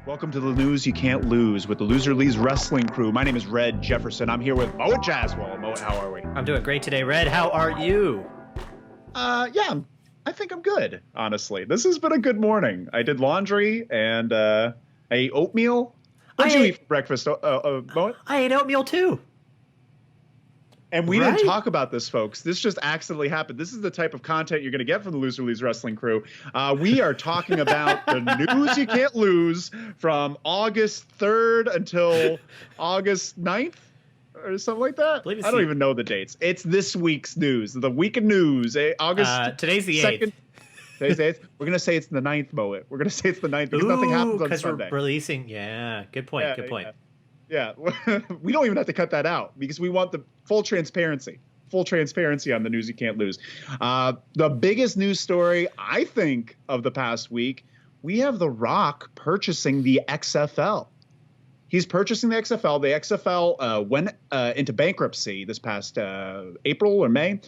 Welcome to the news you can't lose with the Loser Leaves Wrestling Crew. My name is Red Jefferson. I'm here with Moet Jaswell. Moet, how are we? I'm doing great today, Red. How are you? I think I'm good, honestly. This has been a good morning. I did laundry and I ate oatmeal. What did you eat for breakfast, Moet? I ate oatmeal too. And we didn't talk about this, folks. This just accidentally happened. This is the type of content you're going to get from the Loser Leaves Wrestling Crew. We are talking about the news you can't lose from August 3rd until August 9th or something like that. I don't even know the dates. It's this week's news, the week of news. Today's the 8th. Today's the 8th. We're going to say it's the 9th, Moet. We're going to say it's the 9th because nothing happens on Sunday. Because we're releasing. Yeah, good point. Good point. Yeah, we don't even have to cut that out because we want the full transparency on the news you can't lose. The biggest news story, I think, of the past week, we have The Rock purchasing the XFL. He's purchasing the XFL. The XFL went into bankruptcy this past April or May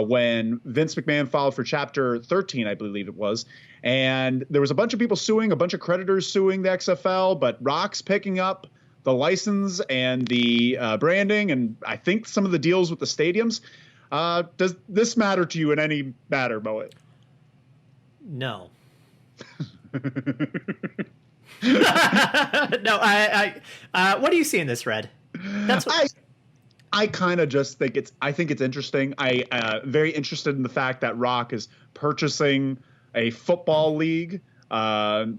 when Vince McMahon filed for Chapter 13, I believe it was. And there was a bunch of people suing, a bunch of creditors suing the XFL, but Rock's picking up the license and the branding, and I think some of the deals with the stadiums. Does this matter to you in any matter, Moet? No. No, what do you see in this, Red? That's what I kind of just think I think it's interesting. Very interested in the fact that Rock is purchasing a football league,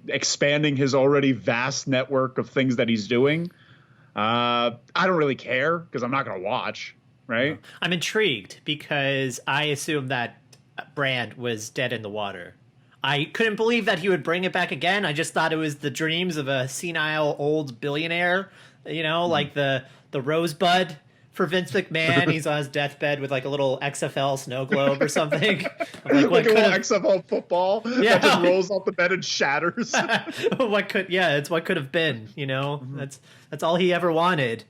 expanding his already vast network of things that he's doing. I don't really care because I'm not going to watch, right? I'm intrigued because I assumed that brand was dead in the water. I couldn't believe that he would bring it back again. I just thought it was the dreams of a senile old billionaire, like the Rosebud for Vince McMahon. He's on his deathbed with like a little XFL snow globe or something. Like a little XFL football that just rolls off the bed and shatters. It's what could have been, Mm-hmm. That's all he ever wanted.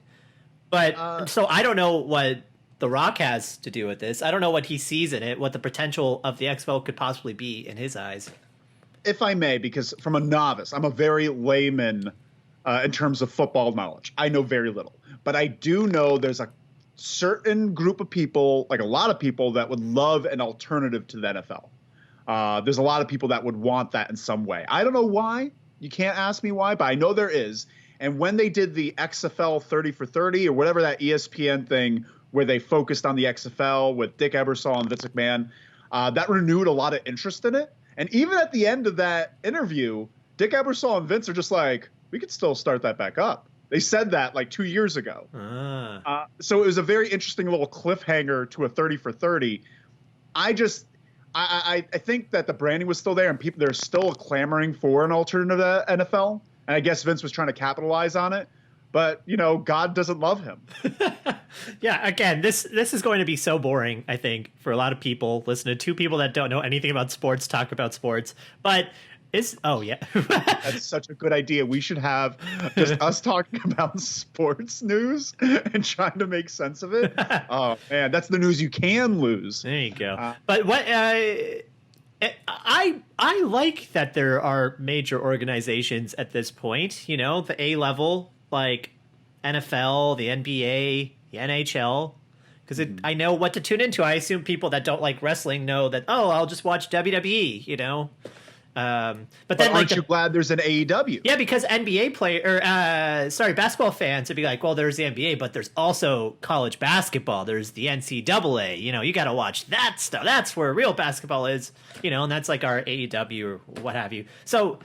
But so I don't know what The Rock has to do with this. I don't know what he sees in it, what the potential of the XFL could possibly be in his eyes. If I may, because from a novice, I'm a very layman in terms of football knowledge. I know very little. But I do know there's a certain group of people, like a lot of people, that would love an alternative to the NFL. There's a lot of people that would want that in some way. I don't know why. You can't ask me why, but I know there is. And when they did the XFL 30 for 30 or whatever that ESPN thing where they focused on the XFL with Dick Ebersol and Vince McMahon, that renewed a lot of interest in it. And even at the end of that interview, Dick Ebersol and Vince are just like, we could still start that back up. They said that like 2 years ago. So it was a very interesting little cliffhanger to a 30 for 30. I think that the branding was still there and they're still clamoring for an alternative to NFL. And I guess Vince was trying to capitalize on it. But, God doesn't love him. Yeah, again, this is going to be so boring, I think, for a lot of people. Listen to two people that don't know anything about sports talk about sports. But that's such a good idea. We should have just us talking about sports news and trying to make sense of it. Oh man, that's the news you can lose. There you go. But what I like that there are major organizations at this point. The A level, like NFL, the NBA, the NHL. Because I know what to tune into. I assume people that don't like wrestling know that. I'll just watch WWE. But then, aren't you glad there's an AEW? Yeah, because basketball fans would be like, well, there's the NBA, but there's also college basketball. There's the NCAA. You got to watch that stuff. That's where real basketball is. And that's like our AEW or what have you. So,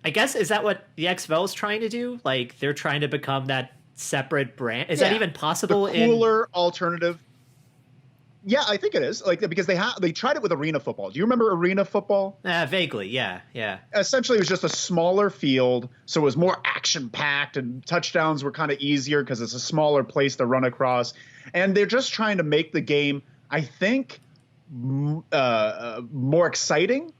I guess is that what the XFL is trying to do? Like they're trying to become that separate brand. Is that even possible? The cooler alternative. Yeah, I think it is. Because they tried it with arena football. Do you remember arena football? Vaguely, yeah. Essentially, it was just a smaller field, so it was more action-packed, and touchdowns were kind of easier because it's a smaller place to run across. And they're just trying to make the game, I think, more exciting,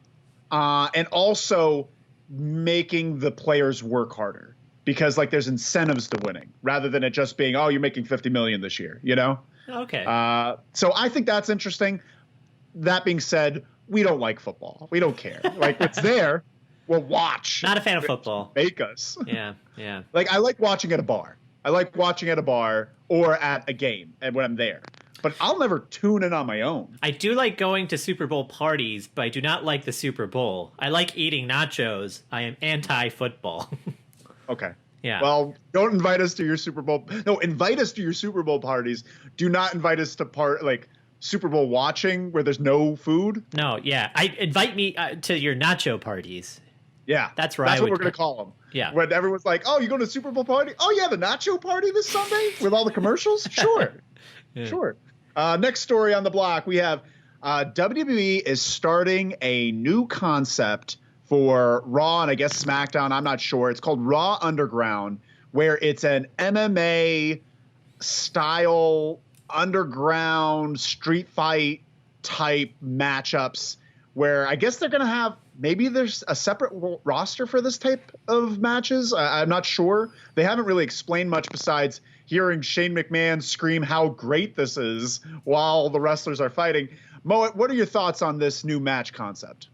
and also making the players work harder. Because there's incentives to winning, rather than it just being, you're making $50 million this year, Okay. So I think that's interesting. That being said, we don't like football. We don't care. It's there. Well, watch. Not a fan of football. Make us. Yeah, yeah. Like, I like watching at a bar. I like watching at a bar or at a game and when I'm there. But I'll never tune in on my own. I do like going to Super Bowl parties, but I do not like the Super Bowl. I like eating nachos. I am anti-football. Okay. Yeah. Well, don't invite us to your Super Bowl. No, invite us to your Super Bowl parties. Do not invite us to Super Bowl watching where there's no food. No, yeah. Invite me to your nacho parties. Yeah. That's where That's what we're going to call them. Yeah. When everyone's like, oh, you going to Super Bowl party? Oh, yeah, the nacho party this Sunday with all the commercials? Sure. Yeah. Sure. Next story on the block, we have WWE is starting a new concept for Raw and I guess SmackDown. I'm not sure. It's called Raw Underground, where it's an MMA style underground street fight type matchups where I guess they're going to have maybe there's a separate roster for this type of matches. I'm not sure. They haven't really explained much besides hearing Shane McMahon scream how great this is while the wrestlers are fighting. Mo, what are your thoughts on this new match concept?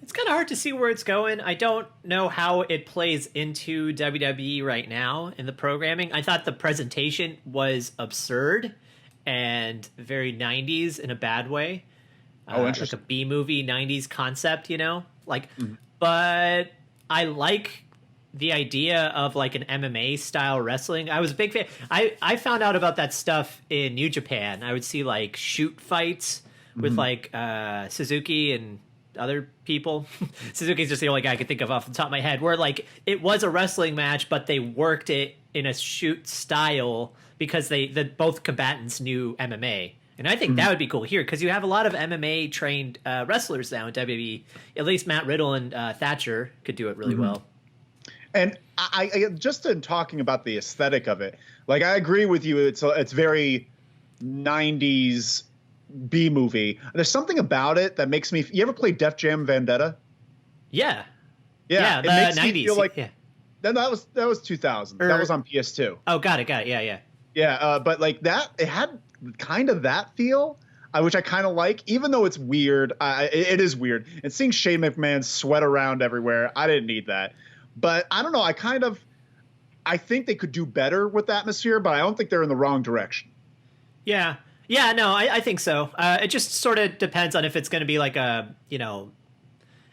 It's kind of hard to see where it's going. I don't know how it plays into WWE right now in the programming. I thought the presentation was absurd and very 90s in a bad way. Interesting. Like a B-movie 90s concept, But I like the idea of like an MMA style wrestling. I was a big fan. I found out about that stuff in New Japan. I would see like shoot fights with like Suzuki and other people. Suzuki's just the only guy I could think of off the top of my head, where like it was a wrestling match, but they worked it in a shoot style because both combatants knew MMA. And I think that would be cool here because you have a lot of MMA trained wrestlers now in WWE. At least Matt Riddle and Thatcher could do it really well. And I just in talking about the aesthetic of it, like I agree with you. It's very 90s B movie. There's something about it that makes me. You ever play Def Jam Vendetta? Yeah. Yeah. The it makes 90s. me feel like yeah. That was 2000. That was on PS2. Oh, got it. Yeah. Yeah, but like that, it had kind of that feel, which I kind of like, even though it's weird. It is weird. And seeing Shane McMahon sweat around everywhere, I didn't need that. But I don't know. I think they could do better with the atmosphere, but I don't think they're in the wrong direction. Yeah. Yeah, no, I think so. It just sort of depends on if it's going to be like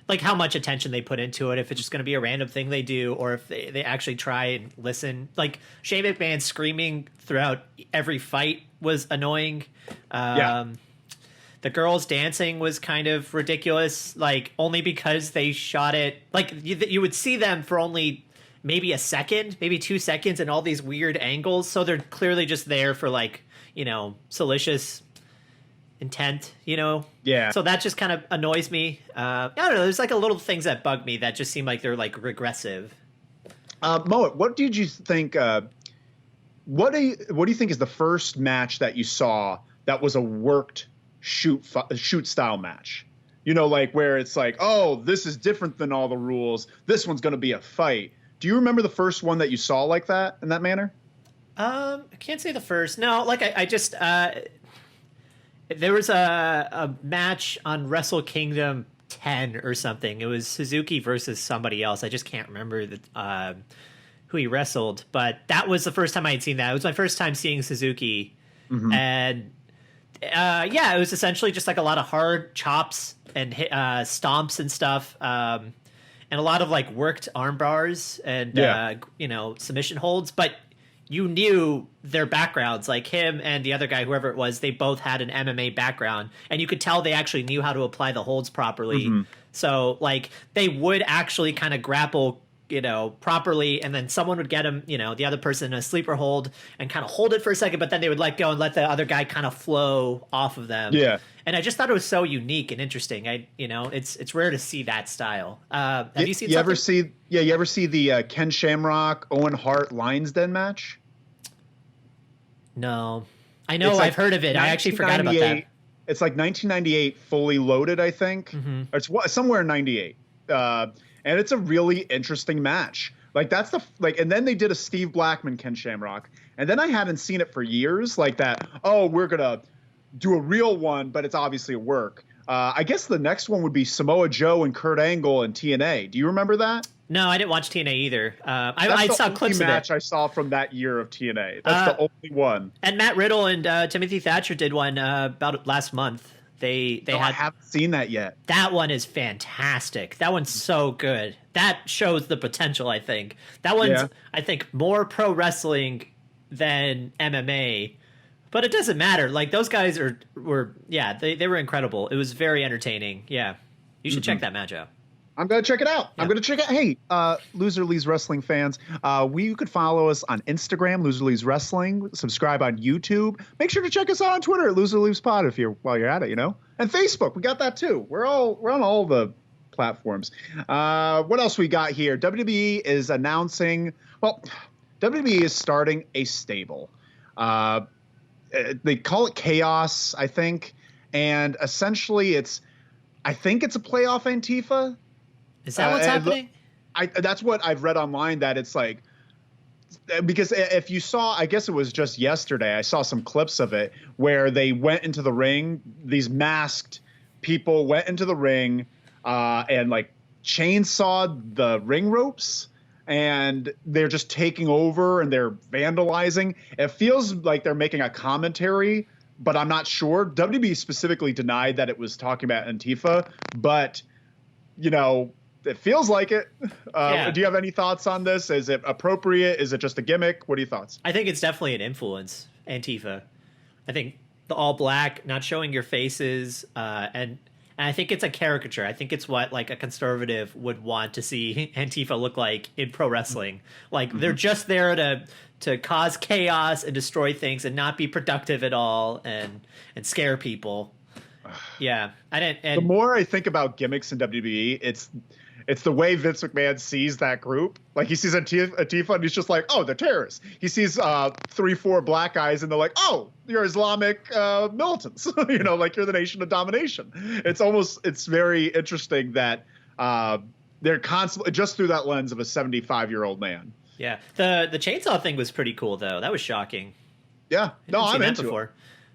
like how much attention they put into it, if it's just going to be a random thing they do, or if they actually try and listen. Like Shane McMahon screaming throughout every fight was annoying. The girls dancing was kind of ridiculous, like only because they shot it. Like you would see them for only maybe a second, maybe 2 seconds in all these weird angles. So they're clearly just there for like, salacious intent, Yeah. So that just kind of annoys me. I don't know. There's like a little things that bug me that just seem like they're like regressive. Mo, what did you think? What do you think is the first match that you saw that was a worked shoot style match? Like where it's like, oh, this is different than all the rules. This one's going to be a fight. Do you remember the first one that you saw like that in that manner? I can't say the first. No, like I just there was a match on Wrestle Kingdom 10 or something. It was Suzuki versus somebody else. I just can't remember who he wrestled, but that was the first time I had seen that. It was my first time seeing Suzuki, and it was essentially just like a lot of hard chops and stomps and stuff, and a lot of like worked arm bars and submission holds, but you knew their backgrounds, like him and the other guy, whoever it was, they both had an MMA background, and you could tell they actually knew how to apply the holds properly. So like they would actually kind of grapple, properly, and then someone would get him, the other person in a sleeper hold and kind of hold it for a second, but then they would let go and let the other guy kind of flow off of them. Yeah. And I just thought it was so unique and interesting. It's rare to see that style. Have you seen? You ever see the Ken Shamrock Owen Hart Lions Den match? No, I know I've heard of it. I actually forgot about that. It's like 1998, Fully Loaded, I think. Or it's somewhere in '98, and it's a really interesting match. Like that's and then they did a Steve Blackman Ken Shamrock, and then I hadn't seen it for years. Like that. Oh, we're gonna do a real one, but it's obviously a work. I guess the next one would be Samoa Joe and Kurt Angle and TNA. Do you remember that? No, I didn't watch TNA either. I saw clips of it. Match I saw from that year of TNA. That's the only one. And Matt Riddle and Timothy Thatcher did one about last month. I haven't seen that yet. That one is fantastic. That one's so good. That shows the potential, I think. That one's, I think, more pro wrestling than MMA. But it doesn't matter. Like, those guys were they were incredible. It was very entertaining. Yeah. You should check that match out. I'm going to check it out. Yeah. I'm going to check it. Hey, Loser Leaves Wrestling fans, you could follow us on Instagram, Loser Leaves Wrestling. Subscribe on YouTube. Make sure to check us out on Twitter at Loser Leaves Pod while you're at it, And Facebook, we got that too. We're on all the platforms. What else we got here? WWE is announcing. Well, WWE is starting a stable. They call it Chaos, I think, and essentially I think it's a playoff Antifa. Is that what's happening? That's what I've read online, that it's like, because if you saw, I guess it was just yesterday, I saw some clips of it where they went into the ring. These masked people went into the ring and like chainsawed the ring ropes, and they're just taking over and they're vandalizing. It feels like they're making a commentary, but I'm not sure. WWE specifically denied that it was talking about Antifa, but it feels like it. Do you have any thoughts on this? Is it appropriate? Is it just a gimmick? What are your thoughts? I think it's definitely an influence, Antifa. I think the all black, not showing your faces, and I think it's a caricature. I think it's what like a conservative would want to see Antifa look like in pro wrestling. Like they're just there to cause chaos and destroy things and not be productive at all and scare people. Yeah, the more I think about gimmicks in WWE, it's the way Vince McMahon sees that group. Like, he sees Antifa and he's just like, oh, they're terrorists. He sees 3-4 black guys and they're like, oh, you're Islamic militants. Like, you're the nation of domination. It's very interesting that they're constantly just through that lens of a 75-year-old man. Yeah. The chainsaw thing was pretty cool, though. That was shocking. Yeah. No, I'm into it.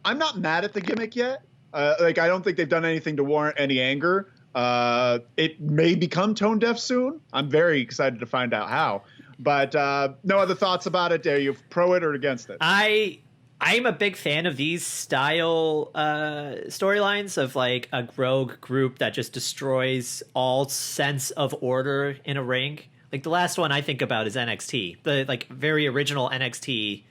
I'm not mad at the gimmick yet. I don't think they've done anything to warrant any anger. It may become tone deaf soon. I'm very excited to find out how. But no other thoughts about it? Are you pro it or against it? I'm a big fan of these style storylines of like a rogue group that just destroys all sense of order in a ring. Like the last one I think about is NXT, the like very original NXT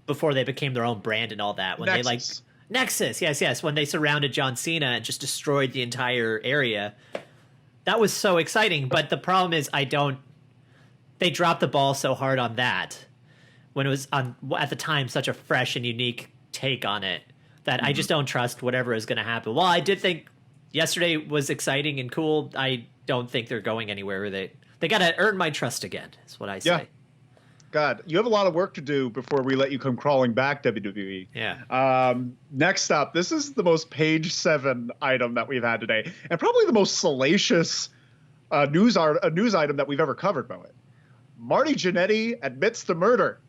before they became their own brand and all that. When Nexus. Nexus, yes. When they surrounded John Cena and just destroyed the entire area. That was so exciting. But the problem is they dropped the ball so hard on that when it was at the time such a fresh and unique take on it that I just don't trust whatever is going to happen. While I did think yesterday was exciting and cool, I don't think they're going anywhere with it. They got to earn my trust again, is what I say. Yeah. God, you have a lot of work to do before we let you come crawling back, WWE. Yeah. Next up, this is the most page 7 item that we've had today, and probably the most salacious news item that we've ever covered, Moe. Marty Janetty admits to murder.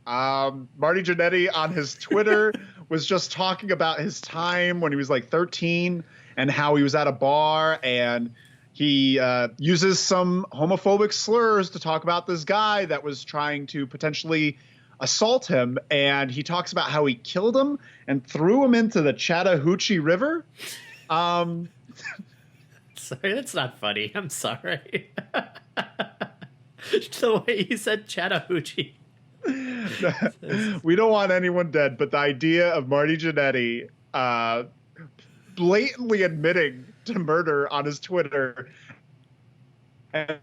Marty Janetty on his Twitter was just talking about his time when he was like 13 and how he was at a bar and he uses some homophobic slurs to talk about this guy that was trying to potentially assault him. And he talks about how he killed him and threw him into the Chattahoochee River. Sorry, that's not funny. I'm sorry. The way you said Chattahoochee. We don't want anyone dead, but the idea of Marty Janetty blatantly admitting to murder on his Twitter, and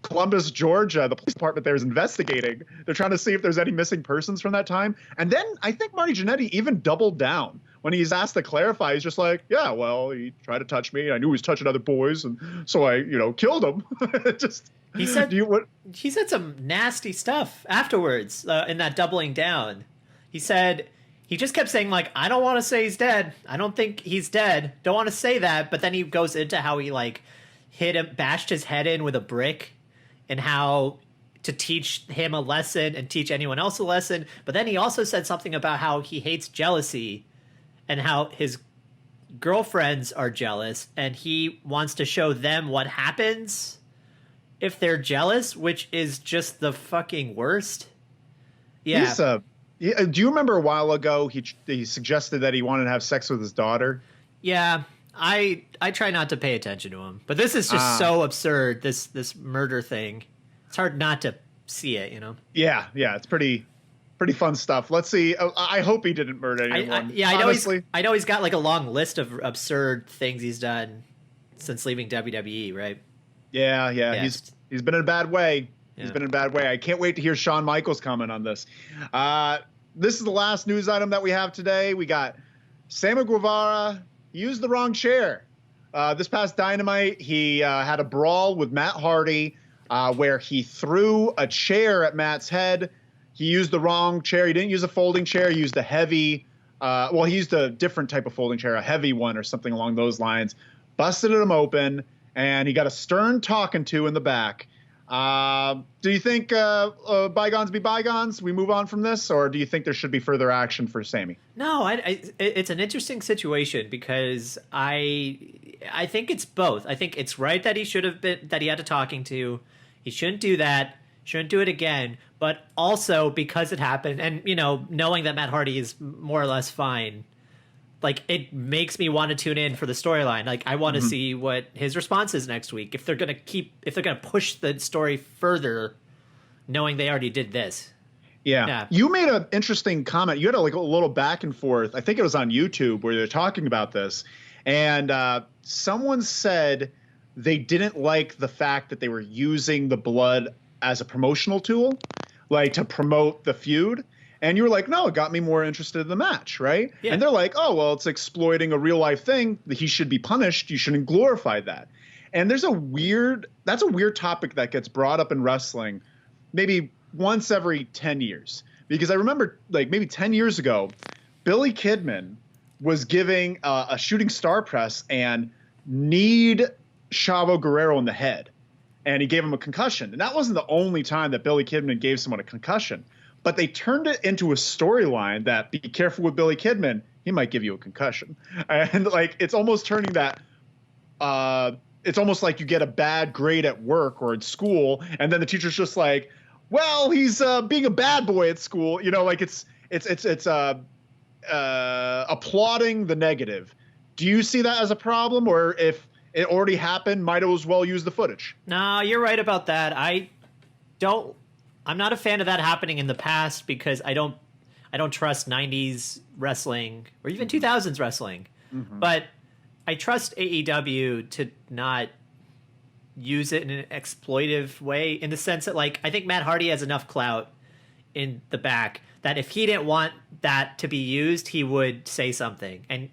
Columbus, Georgia, the police department there is investigating. They're trying to see if there's any missing persons from that time. And then I think Marty Janetty even doubled down when he's asked to clarify. He's just like, yeah, well, he tried to touch me. I knew he was touching other boys, and so I, killed him. He said some nasty stuff afterwards in that doubling down. He said he just kept saying, like, I don't want to say he's dead. I don't think he's dead. Don't want to say that. But then he goes into how he, like, bashed his head in with a brick and how to teach him a lesson and teach anyone else a lesson. But then he also said something about how he hates jealousy and how his girlfriends are jealous, and he wants to show them what happens if they're jealous, which is just the fucking worst. Yeah. Do you remember a while ago he suggested that he wanted to have sex with his daughter? Yeah. I try not to pay attention to him, but this is just so absurd. This murder thing. It's hard not to see it, you know? Yeah. It's pretty fun stuff. Let's see. I hope he didn't murder anyone. I know he's got like a long list of absurd things he's done since leaving WWE, right? Yeah. He's been in a bad way. Yeah. He's been in a bad way. I can't wait to hear Shawn Michaels' comment on this. This is the last news item that we have today. We got Sammy Guevara used the wrong chair. This past Dynamite, he had a brawl with Matt Hardy where he threw a chair at Matt's head. He used the wrong chair. He didn't use a folding chair. He used a heavy, he used a different type of folding chair, a heavy one or something along those lines. Busted him open, and he got a stern talking to in the back. Do you think bygones be bygones? We move on from this, or do you think there should be further action for Sammy? No, it's an interesting situation because I think it's both. I think it's right that he had a talking to. He shouldn't do that. Shouldn't do it again. But also because it happened, and knowing that Matt Hardy is more or less fine, like it makes me want to tune in for the storyline. Like I want to see what his response is next week. If they're gonna push the story further, knowing they already did this. Yeah. You made an interesting comment. You had a little back and forth. I think it was on YouTube where they're talking about this, and someone said they didn't like the fact that they were using the blood as a promotional tool, like to promote the feud. And you were like, no, it got me more interested in the match, right? Yeah. And they're like, oh, well, it's exploiting a real life thing. He should be punished. You shouldn't glorify that. And that's a weird topic that gets brought up in wrestling maybe once every 10 years. Because I remember like maybe 10 years ago, Billy Kidman was giving a shooting star press and kneed Chavo Guerrero in the head. And he gave him a concussion. And that wasn't the only time that Billy Kidman gave someone a concussion. But they turned it into a storyline that be careful with Billy Kidman. He might give you a concussion. And like it's almost turning that it's almost like you get a bad grade at work or at school. And then the teacher's just like, well, he's being a bad boy at school. Like it's applauding the negative. Do you see that as a problem? Or if it already happened, might as well use the footage? No, you're right about that. I'm not a fan of that happening in the past because I don't trust 90s wrestling or even 2000s wrestling. Mm-hmm. But I trust AEW to not use it in an exploitive way in the sense that like I think Matt Hardy has enough clout in the back that if he didn't want that to be used, he would say something. And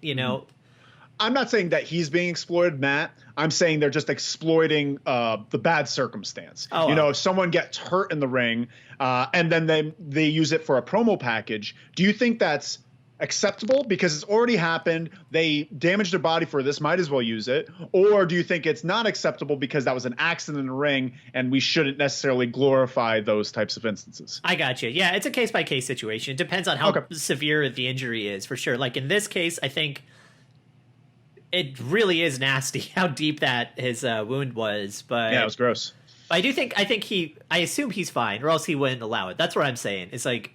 I'm not saying that he's being exploited, Matt. I'm saying they're just exploiting the bad circumstance. If someone gets hurt in the ring and then they use it for a promo package, do you think that's acceptable because it's already happened? They damaged their body for this, might as well use it. Or do you think it's not acceptable because that was an accident in the ring and we shouldn't necessarily glorify those types of instances? I got you. Yeah, it's a case-by-case situation. It depends on how severe the injury is, for sure. Like in this case, I think it really is nasty how deep that his wound was, but yeah, it was gross. I assume he's fine, or else he wouldn't allow it. That's what I'm saying. It's like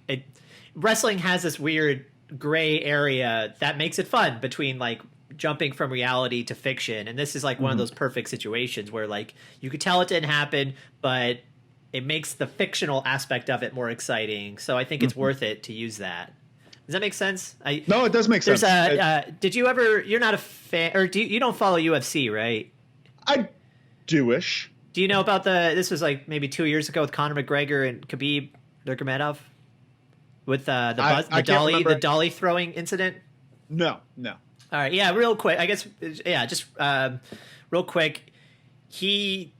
wrestling has this weird gray area that makes it fun between like jumping from reality to fiction, and this is like one of those perfect situations where like you could tell it didn't happen, but it makes the fictional aspect of it more exciting. So I think it's worth it to use that. Does that make sense? No, it does make sense. Did you ever? You're not a fan, or you don't follow UFC, right? I do-ish. Do you know about this was like maybe 2 years ago with Conor McGregor and Khabib Nurmagomedov with the dolly throwing incident? No. All right, yeah, real quick. I guess just real quick. They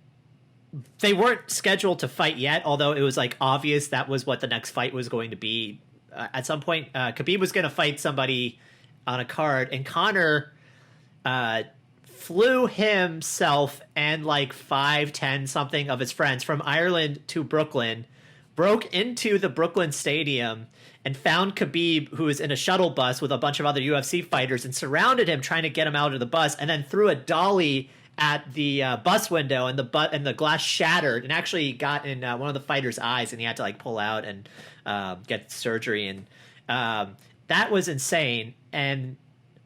weren't scheduled to fight yet, although it was like obvious that was what the next fight was going to be. At some point, Khabib was going to fight somebody on a card, and Conor flew himself and like 5, 10 something of his friends from Ireland to Brooklyn, broke into the Brooklyn Stadium and found Khabib, who was in a shuttle bus with a bunch of other UFC fighters, and surrounded him, trying to get him out of the bus, and then threw a dolly at the bus window, and the glass shattered and actually got in one of the fighters' eyes, and he had to like pull out and get surgery. And that was insane. And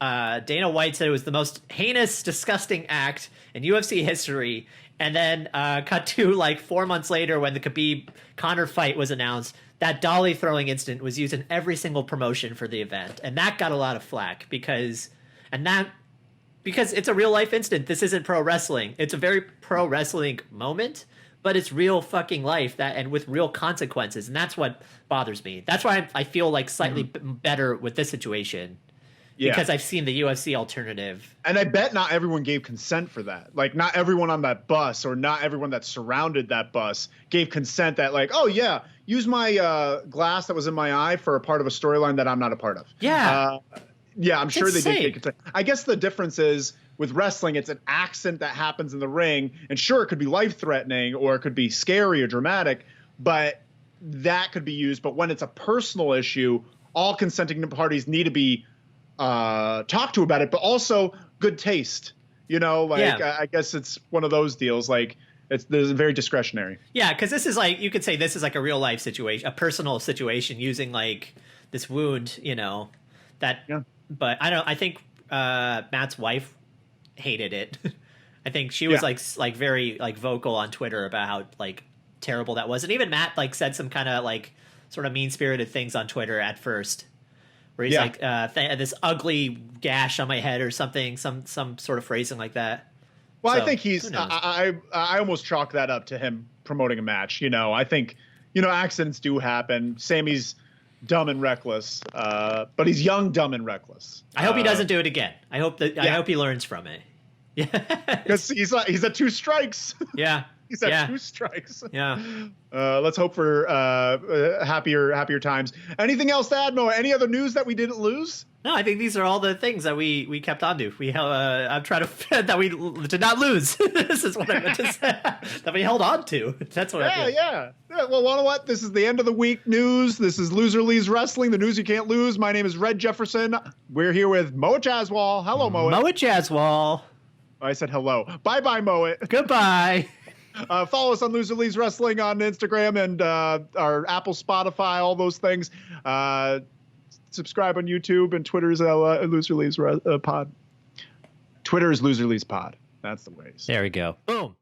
Dana White said it was the most heinous, disgusting act in UFC history. And then cut to like 4 months later when the Khabib Conor fight was announced. That dolly throwing incident was used in every single promotion for the event, and that got a lot of flack because it's a real life incident. This isn't pro wrestling. It's a very pro wrestling moment, but it's real fucking life and with real consequences, and that's what bothers me. That's why I feel like slightly better with this situation. Yeah. Because I've seen the UFC alternative. And I bet not everyone gave consent for that. Like, not everyone on that bus or not everyone that surrounded that bus gave consent that, like, oh, yeah, use my glass that was in my eye for a part of a storyline that I'm not a part of. Yeah. Yeah, I'm sure they did get consent. I guess the difference is with wrestling, it's an accident that happens in the ring. And sure, it could be life-threatening or it could be scary or dramatic, but that could be used. But when it's a personal issue, all consenting parties need to be talk to about it, but also good taste, I guess it's one of those deals. Like there's very discretionary. Yeah. Cause this is like, you could say this is like a real life situation, a personal situation using like this wound, but I think Matt's wife hated it. I think she was like very like vocal on Twitter about how like terrible that was. And even Matt like said some kind of like sort of mean spirited things on Twitter at first, where he's like, this ugly gash on my head or something, some sort of phrasing like that. Well, so, I think I almost chalk that up to him promoting a match. I think, accidents do happen. Sammy's dumb and reckless, but he's young, dumb, and reckless. I hope he doesn't do it again. I hope he learns from it. Yeah. Because he's at 2 strikes. Yeah. He's at 2 strikes. Yeah. Let's hope for happier times. Anything else to add, Noah? Any other news that we didn't lose? No, I think these are all the things that we kept on to. I'm trying to that we did not lose. This is what I meant to say. That we held on to. That's what. Yeah. Well, you know what? This is the end of the week news. This is Loser Leaves Wrestling, the news you can't lose. My name is Red Jefferson. We're here with Moa Jaswal. Hello, Moa. Moa Jaswal. I said hello. Bye, Moa. Goodbye. Follow us on Loser Leaves Wrestling on Instagram and our Apple, Spotify, all those things. Subscribe on YouTube, and Twitter is Loser Leaves Pod. Twitter is Loser Leaves Pod. That's the ways. There we go. Boom.